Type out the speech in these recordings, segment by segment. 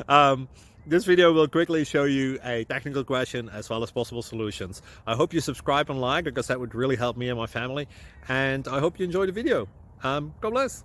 um, this video will quickly show you a technical question as well as possible solutions. I hope you subscribe and like, because that would really help me and my family. And I hope you enjoy the video. God bless.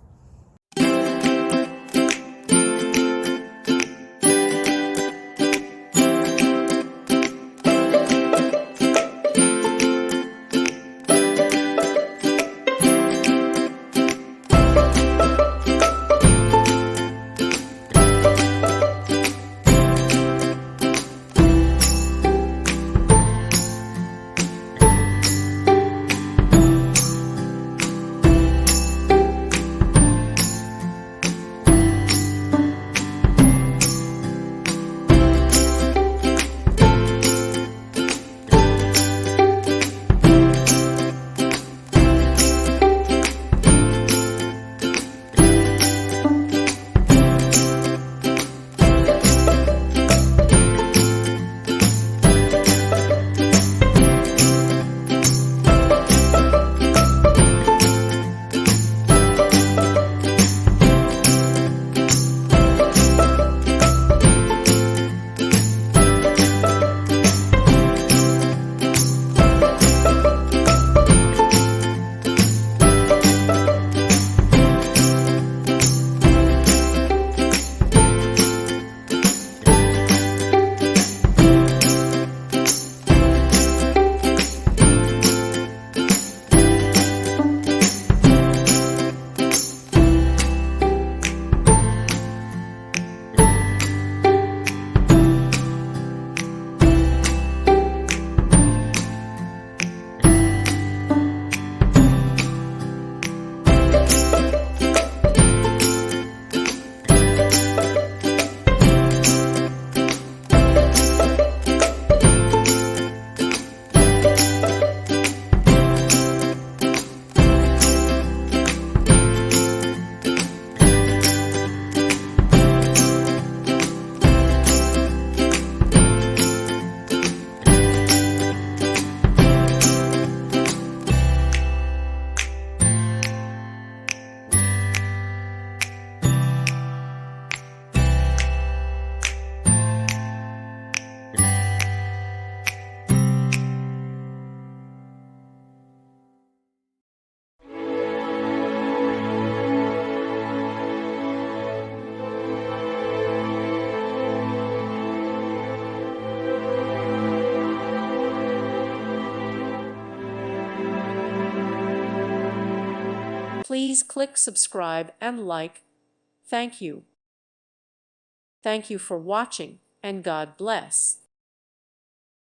Please click subscribe and like. Thank you. Thank you for watching, and God bless.